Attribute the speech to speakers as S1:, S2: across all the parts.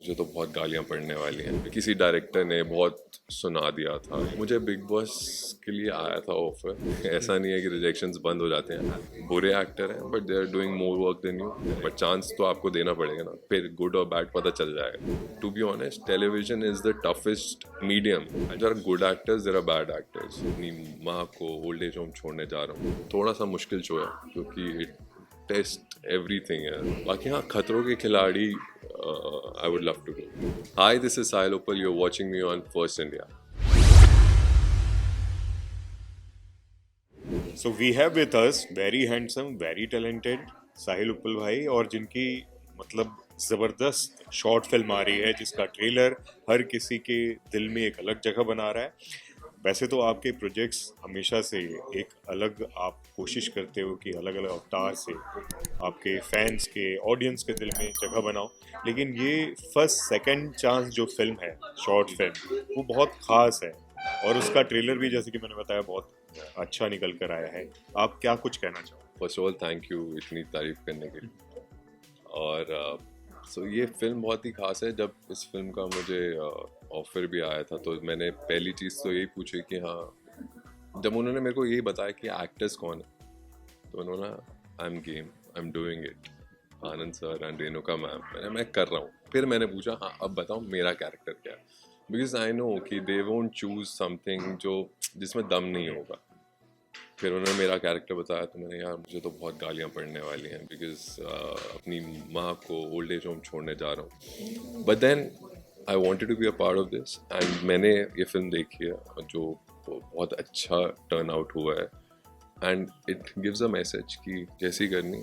S1: मुझे तो बहुत गालियां पड़ने वाली हैं। किसी डायरेक्टर ने बहुत सुना दिया था। मुझे बिग बॉस के लिए आया था ऑफर। ऐसा नहीं है कि रिजेक्शंस बंद हो जाते हैं। बुरे एक्टर हैं but they are doing more work than you. But chance तो आपको देना पड़ेगा ना, फिर गुड और बैड पता चल जाएगा। To be honest, television is the toughest medium. There are good actors, there are bad actors. अपनी माँ को ओल्ड एज होम छोड़ने जा रहा हूँ, थोड़ा सा मुश्किल शो है क्योंकि टेस्ट एवरीथिंग है। बाकी हाँ, खतरों के खिलाड़ी I would love to do. Hi, this is Sahil Uppal. You're watching me on First India.
S2: So we have with us very handsome, very talented साहिल उपल भाई, और जिनकी मतलब ज़बरदस्त शॉर्ट फिल्म आ रही है जिसका ट्रेलर हर किसी के दिल में एक अलग जगह बना रहा है। वैसे तो आपके प्रोजेक्ट्स हमेशा से एक अलग, आप कोशिश करते हो कि अलग अलग अवतार से आपके फैंस के, ऑडियंस के दिल में जगह बनाओ, लेकिन ये फर्स्ट सेकंड चांस जो फिल्म है, शॉर्ट फिल्म, वो बहुत ख़ास है और उसका ट्रेलर भी जैसे कि मैंने बताया बहुत अच्छा निकल कर आया है। आप क्या कुछ कहना चाहो?
S1: First of all thank you इतनी तारीफ करने के लिए। और ये फिल्म बहुत ही खास है। जब इस फिल्म का मुझे ऑफर भी आया था तो मैंने पहली चीज़ तो यही पूछी कि हाँ, जब उन्होंने मेरे को यही बताया कि एक्टर्स कौन है तो उन्होंने I am game, I am doing it, Anand sir and Renuka ma'am, मैं कर रहा हूँ। फिर मैंने पूछा हाँ अब बताओ मेरा कैरेक्टर क्या है, बिकॉज आई नो कि दे वोंट चूज समथिंग जो जिसमें दम नहीं होगा। फिर उन्होंने मेरा कैरेक्टर बताया तो मैंने, यार मुझे तो बहुत गालियाँ पड़ने वाली हैं बिकॉज अपनी माँ को ओल्ड एज होम छोड़ने जा रहा हूँ। But then I wanted to be a part of this and मैंने ये फिल्म देखी है जो बहुत अच्छा टर्न आउट हुआ है and it gives a message कि जैसी करनी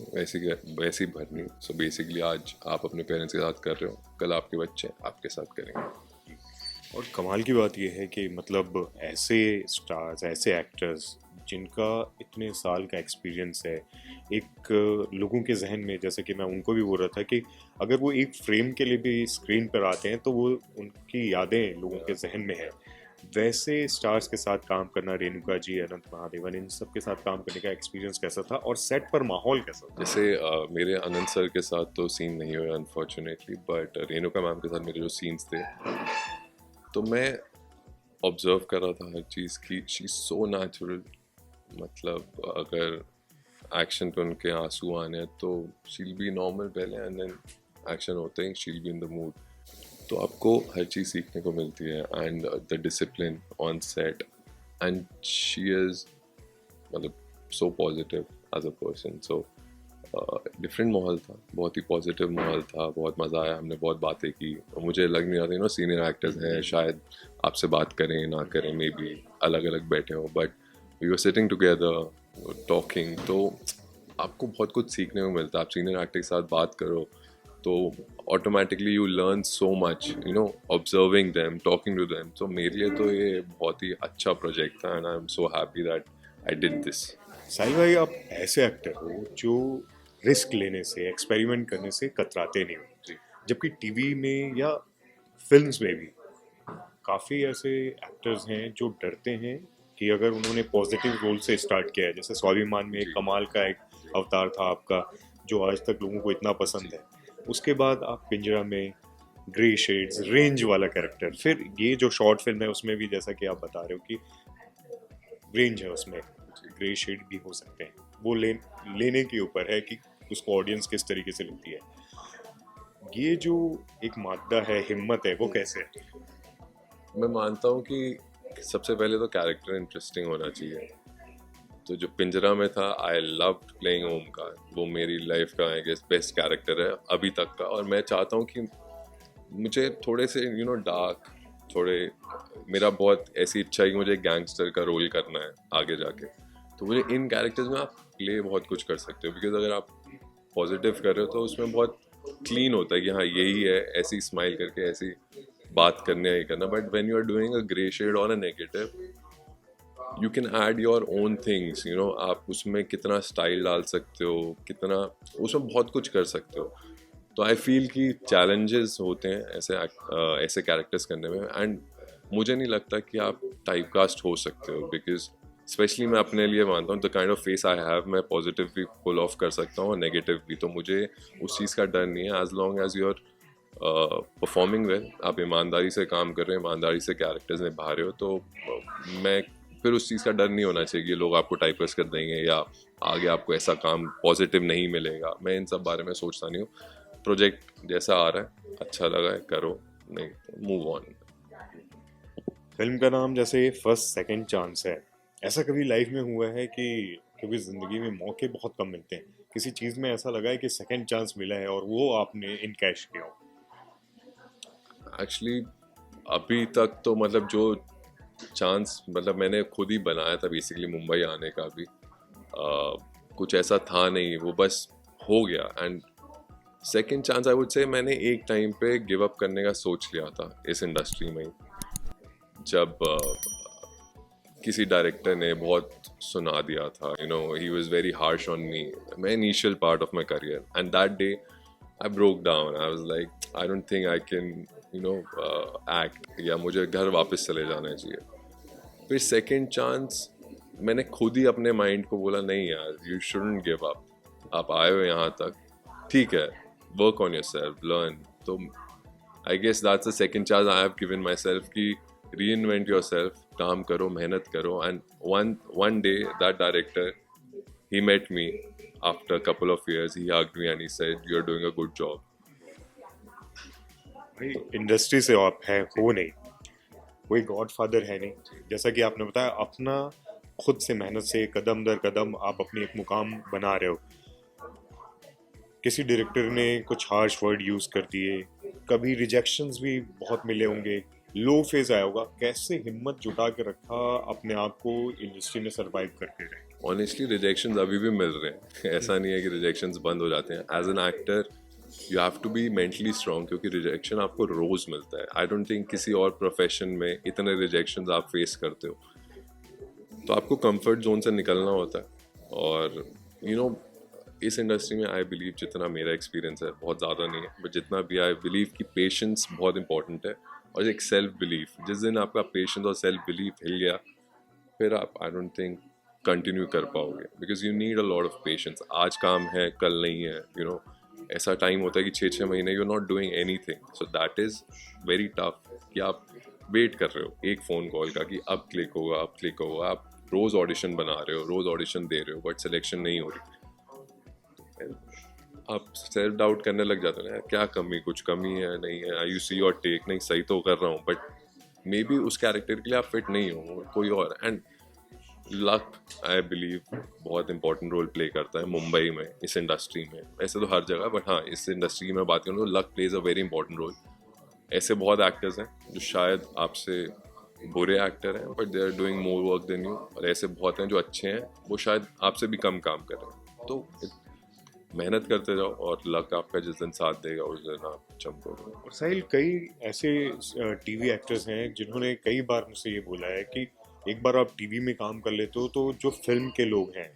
S1: वैसी भरनी। सो बेसिकली आज आप अपने पेरेंट्स के साथ कर रहे हो, कल आपके बच्चे आपके साथ करेंगे।
S2: और कमाल की बात यह है कि मतलब ऐसे स्टार्स, ऐसे एक्टर्स जिनका इतने साल का एक्सपीरियंस है, एक लोगों के जहन में, जैसे कि मैं उनको भी बोल रहा था कि अगर वो एक फ्रेम के लिए भी स्क्रीन पर आते हैं तो वो उनकी यादें लोगों के जहन में है। वैसे स्टार्स के साथ काम करना, रेणुका जी, अनंत महादेवन, इन सब के साथ काम करने का एक्सपीरियंस कैसा था और सेट पर माहौल कैसा था?
S1: जैसे मेरे अनंत सर के साथ तो सीन नहीं हुए अनफॉर्चुनेटली, बट रेणुका मैम के साथ मेरे जो सीन्स थे तो मैं ऑब्जर्व कर रहा था हर चीज़ की। She is so natural. मतलब अगर एक्शन पे उनके आंसू आने हैं तो शील बी नॉर्मल पहले एंड देन एक्शन होते ही she'll be in the mood. तो आपको हर चीज़ सीखने को मिलती है and the discipline on set and she is मतलब so positive as a person. So different माहौल था, बहुत ही पॉजिटिव माहौल था, बहुत मज़ा आया, हमने बहुत बातें की। मुझे लग नहीं रहा था यू नो सीनियर एक्टर्स हैं, शायद आपसे बात करें ना करें, मे बी अलग अलग बैठे हों, but we were sitting together talking. तो आपको बहुत कुछ सीखने को मिलता है। आप सीनियर एक्टर के साथ बात करो तो automatically you learn so much, you know, observing them, talking to them. तो मेरे लिए तो ये बहुत ही अच्छा प्रोजेक्ट था and I am so happy that I did this.
S2: Sahil भाई, आप ऐसे एक्टर हो जो रिस्क लेने से, एक्सपेरिमेंट करने से कतराते नहीं हो, जबकि टीवी में या फिल्म्स में भी काफ़ी ऐसे एक्टर्स हैं जो डरते हैं कि अगर उन्होंने पॉजिटिव रोल से स्टार्ट किया है, जैसे स्वाभिमान में एक कमाल का एक अवतार था आपका जो आज तक लोगों को इतना पसंद है, उसके बाद आप पिंजरा में ग्रे शेड्स, रेंज वाला कैरेक्टर, फिर ये जो शॉर्ट फिल्म है उसमें भी जैसा कि आप बता रहे हो कि रेंज है, उसमें ग्रे शेड भी हो सकते हैं। वो लेने के ऊपर है कि उसको ऑडियंस किस तरीके से लेती है। ये जो एक मादा है, हिम्मत है, वो कैसे है?
S1: मैं मानता हूँ कि सबसे पहले तो कैरेक्टर इंटरेस्टिंग होना चाहिए। तो जो पिंजरा में था, आई लव प्लेइंग ओमकार। वो मेरी लाइफ का आई गेस बेस्ट कैरेक्टर है अभी तक का। और मैं चाहता हूँ कि मुझे थोड़े से यू नो डार्क, थोड़े, मेरा बहुत ऐसी इच्छा है कि मुझे गैंगस्टर का रोल करना है आगे जाके। तो मुझे इन कैरेक्टर्स में आप प्ले बहुत कुछ कर सकते हो, बिकॉज अगर आप पॉजिटिव कर रहे हो तो उसमें बहुत क्लीन होता है कि हाँ यही है, ऐसी स्माइल करके ऐसी बात करने ही करना। But when you are doing a grey shade और a negative, you can add your own things, you know. आप उसमें कितना स्टाइल डाल सकते हो, कितना उसमें बहुत कुछ कर सकते हो। तो आई फील कि चैलेंजेस होते हैं ऐसे कैरेक्टर्स करने में, एंड मुझे नहीं लगता कि आप टाइप कास्ट हो सकते हो, बिकॉज स्पेशली मैं अपने लिए मानता हूँ the kind of face I have, मैं पॉजिटिव भी पुल ऑफ कर सकता हूँ और नेगेटिव भी। तो मुझे उस चीज़ का डर नहीं है, as long as you are performing well, आप ईमानदारी से काम कर रहे हो, ईमानदारी से कैरेक्टर्स निभा रहे हो, तो मैं फिर उस चीज़ का डर नहीं होना चाहिए कि लोग आपको टाइपकास्ट कर देंगे या आगे आपको ऐसा काम पॉजिटिव नहीं मिलेगा। मैं इन सब बारे में सोचता नहीं हूँ। प्रोजेक्ट जैसा आ रहा है, अच्छा लगा है, करो, नहीं तो मूव ऑन।
S2: फिल्म का नाम जैसे फर्स्ट सेकंड चांस है, ऐसा कभी लाइफ में हुआ है कि क्योंकि जिंदगी में मौके बहुत कम मिलते हैं, किसी चीज में ऐसा लगा है कि सेकंड चांस मिला है और वो आपने इनकैश किया हो?
S1: एक्चुअली अभी तक तो मतलब जो चांस मतलब मैंने खुद ही बनाया था बेसिकली मुंबई आने का भी, कुछ ऐसा था नहीं, वो बस हो गया। And second chance I would say मैंने एक टाइम पे गिव अप करने का सोच लिया था इस इंडस्ट्री में ही, जब किसी डायरेक्टर ने बहुत सुना दिया था, you know, he was very harsh on me, मैं initial part of my career, and that day I broke down, I was like I don't think I can you know act, या मुझे घर वापस चले जाना चाहिए। फिर सेकंड चांस मैंने खुद ही अपने माइंड को बोला, नहीं यार, यू शुडंट गिव अप, आप आए हो यहाँ तक, ठीक है, वर्क ऑन योरसेल्फ, लर्न। तो I guess that's the second chance I have given myself कि reinvent yourself, काम करो, मेहनत करो। And one day that director, he met me after a couple of years, he hugged me and he said, you're doing a good job.
S2: भाई industry से आप है हो नहीं, कोई गॉडफादर है नहीं, जैसा कि आपने बताया अपना खुद से मेहनत से कदम दर कदम आप अपनी एक मुकाम बना रहे हो। किसी डायरेक्टर ने कुछ हार्श वर्ड यूज कर दिए, कभी रिजेक्शंस भी बहुत मिले होंगे, लो फेज आया होगा, कैसे हिम्मत जुटा के रखा अपने आप को इंडस्ट्री में सरवाइव करते रहे?
S1: ऑनेस्टली रिजेक्शंस अभी भी मिल रहे हैं ऐसा नहीं है कि रिजेक्शंस बंद हो जाते हैं। As an actor you have to be mentally strong, क्योंकि रिजेक्शन आपको रोज मिलता है। आई डोंट थिंक किसी और प्रोफेशन में इतने रिजेक्शंस आप फेस करते हो, तो आपको कंफर्ट जोन से निकलना होता है। और यू नो इस इंडस्ट्री में आई बिलीव, जितना मेरा एक्सपीरियंस है, बहुत ज़्यादा नहीं है, बट जितना भी आई बिलीव कि पेशेंस बहुत इंपॉर्टेंट है, और एक सेल्फ बिलीफ। जिस दिन आपका पेशेंस और सेल्फ बिलीफ हिल गया, फिर आप आई डोंट थिंक कंटिन्यू कर पाओगे, because you need a lot of patience. आज काम है, कल नहीं है, यू नो, ऐसा टाइम होता है कि 6-6 महीने you are not doing anything, so that is very tough कि आप वेट कर रहे हो एक फ़ोन कॉल का कि अब क्लिक होगा, अब क्लिक होगा। आप रोज़ ऑडिशन बना रहे हो, रोज़ ऑडिशन दे रहे हो, बट सिलेक्शन नहीं हो रही। आप सेल्फ डाउट करने लग जाते हो ना, क्या कमी, कुछ कमी है, नहीं है, आई यू सी योर टेक, नहीं सही तो कर रहा हूँ, बट मे बी उस कैरेक्टर के लिए आप फिट नहीं हो, कोई और। एंड लक आई बिलीव बहुत इंपॉर्टेंट रोल प्ले करता है मुंबई में, इस इंडस्ट्री में, ऐसे तो हर जगह, बट हाँ इस इंडस्ट्री में बात करूँ तो luck plays a very important role. ऐसे बहुत एक्टर्स हैं जो शायद आपसे बुरे एक्टर हैं, but they are doing more work than you, और ऐसे बहुत हैं जो अच्छे हैं, वो शायद आपसे भी कम काम कर रहे हैं। तो मेहनत करते जाओ और लक आपका जिस दिन साथ देगा उस दिन आप चमकोगे।
S2: और साहिल, कई ऐसे टीवी एक्टर्स हैं जिन्होंने कई बार मुझसे ये बोला है कि एक बार आप टीवी में काम कर लेते हो तो जो फिल्म के लोग हैं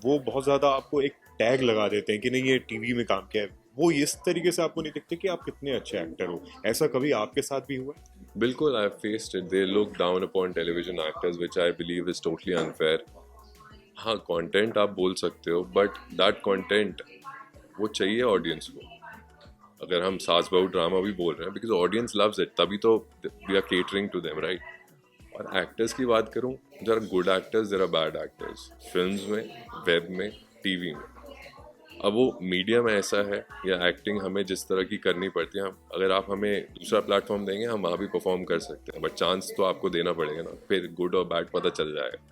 S2: वो बहुत ज़्यादा आपको एक टैग लगा देते हैं कि नहीं ये टीवी में काम किया है, वो इस तरीके से आपको नहीं दिखते कि आप कितने अच्छे एक्टर हो। ऐसा कभी आपके साथ भी हुआ?
S1: बिल्कुल, I faced it, they look down upon television actors, which I believe is totally unfair. हाँ, कंटेंट आप बोल सकते हो, बट दैट कंटेंट वो चाहिए ऑडियंस को। अगर हम सास बहू ड्रामा भी बोल रहे हैं, बिकॉज ऑडियंस लव्स इट, तभी तो we are catering to them, right. और एक्टर्स की बात करूं, there are good actors, there are bad actors, films में, वेब में, टीवी में। अब वो मीडियम ऐसा है, या एक्टिंग हमें जिस तरह की करनी पड़ती है, अगर आप हमें दूसरा प्लेटफॉर्म देंगे हम वहाँ भी परफॉर्म कर सकते हैं, बट चांस तो आपको देना पड़ेगा ना, फिर गुड और बैड पता चल जाएगा।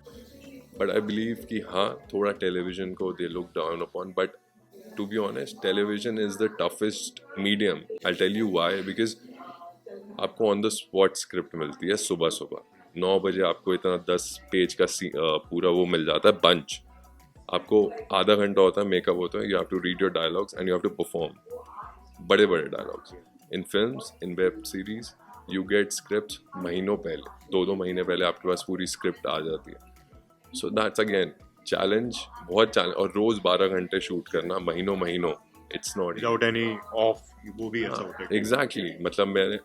S1: बट आई बिलीव कि हाँ, थोड़ा टेलीविजन को they look down upon, but to be honest television is the toughest medium. I tell you why, because आपको ऑन द स्पॉट स्क्रिप्ट मिलती है, सुबह सुबह 9 बजे आपको इतना 10 पेज का पूरा वो मिल जाता है बंच। आपको आधा घंटा होता है, मेकअप होता है, you have to read your dialogues and you have to perform बड़े बड़े dialogues. In films, in web series, you get script महीनों पहले, 2-2 महीने पहले आपके पास पूरी स्क्रिप्ट आ जाती है। सो दैट्स अगेन चैलेंज, बहुत चैलेंज। और रोज 12 घंटे शूट करना महीनों महीनों, it's not
S2: without any of, वो भी ऐसा होता है?
S1: एग्जैक्टली। मतलब मैं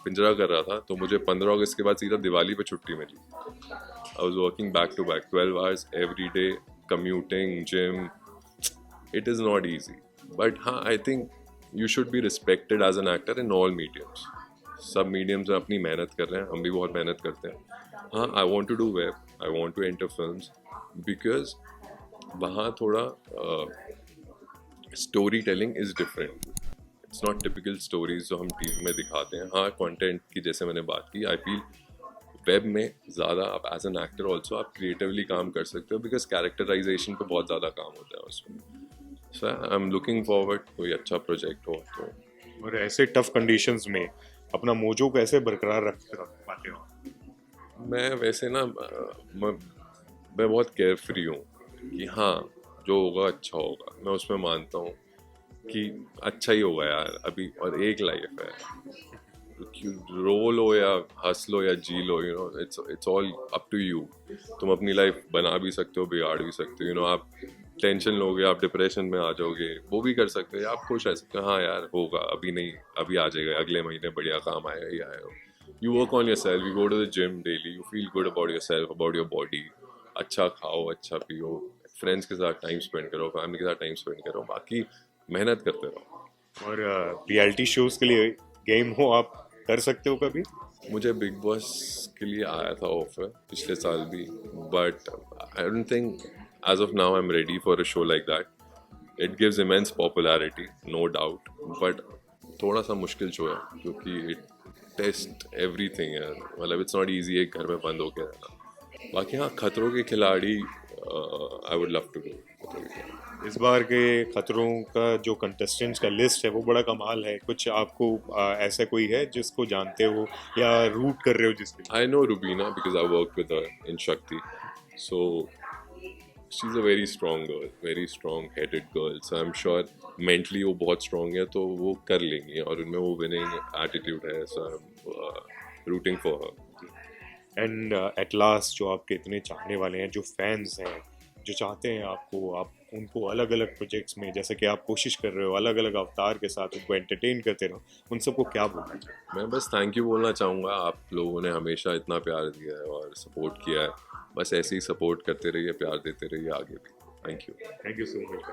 S1: पिंजरा कर रहा था, तो मुझे 15 अगस्त के बाद सीधा दिवाली पे छुट्टी मिली। I was working back to back 12 hours every day, commuting, gym, it is not easy. But हाँ, I think you should be respected as an actor in all mediums. सब मीडियम्स में अपनी मेहनत कर रहे हैं, हम भी बहुत मेहनत करते हैं. हाँ, I want to do web, I want to enter films, because वहाँ थोड़ा story telling is different. It's not typical stories जो हम टीवी में दिखाते हैं. हाँ, कंटेंट की जैसे मैंने बात की, आई फील वेब में ज़्यादा आप एज एन एक्टर ऑल्सो आप क्रिएटिवली काम कर सकते हो, बिकॉज कैरेक्टराइजेशन पे बहुत ज़्यादा काम होता है उसमें. सो आई एम लुकिंग फॉरवर्ड कोई अच्छा प्रोजेक्ट हो तो.
S2: और ऐसे टफ कंडीशंस में अपना मोजो कैसे बरकरार रख पाते हो?
S1: मैं वैसे ना मैं बहुत केयर फ्री हूँ कि हाँ जो होगा अच्छा होगा. मैं उसमें मानता हूँ कि अच्छा ही होगा यार अभी, और एक लाइफ है. रोल हो या हंस लो या जी लो, you know, it's all up to you. तुम अपनी लाइफ बना भी सकते हो, बिगाड़ भी सकते हो. यू नो, आप टेंशन लोगे, आप डिप्रेशन में आ जाओगे, वो भी कर सकते हो. आप खुश रह सकते हो, हाँ यार होगा, अभी नहीं, अभी आ जाएगा, अगले महीने बढ़िया काम आएगा ही आएगा. You work on yourself, you go to the gym daily, you feel good about yourself, about your body. अच्छा खाओ, अच्छा पियो, फ्रेंड्स के साथ टाइम स्पेंड करो, फैमिली के साथ टाइम स्पेंड करो, बाकी मेहनत करते रहो.
S2: और रियलिटी शोज के लिए गेम हो आप कर सकते हो कभी?
S1: मुझे बिग बॉस के लिए आया था ऑफर पिछले साल भी, but I don't think as of now I am ready for a show like that. It gives immense popularity, no doubt, but थोड़ा सा मुश्किल शो है क्योंकि इट टेस्ट एवरीथिंग है. मतलब इट्स नॉट ईजी एक घर में बंद होकर रहना. बाकी हाँ, खतरों के खिलाड़ी I would love to do.
S2: इस बार के खतरों का जो कंटेस्टेंट्स का लिस्ट है वो बड़ा कमाल है. कुछ आपको ऐसा कोई है जिसको जानते हो या रूट कर रहे हो जिसके लिए?
S1: I know Rubina because I work with her in Shakti. So she's a very strong girl, very strong-headed girl. So I'm sure mentally वो बहुत strong है तो वो कर लेंगी, और उनमें वो winning attitude है. So I'm rooting for her.
S2: And at last जो आपके इतने चाहने वाले हैं, जो फैंस हैं, जो चाहते हैं आपको, आप उनको अलग अलग प्रोजेक्ट्स में जैसे कि आप कोशिश कर रहे हो अलग अलग अवतार के साथ उनको एंटरटेन करते रहो, उन सबको क्या बोलना चाहिए?
S1: मैं बस थैंक यू बोलना चाहूँगा. आप लोगों ने हमेशा इतना प्यार दिया है और सपोर्ट किया है. बस ऐसे ही सपोर्ट करते रहिए, प्यार देते रहिए आगे भी. Thank you.
S2: Thank you so much.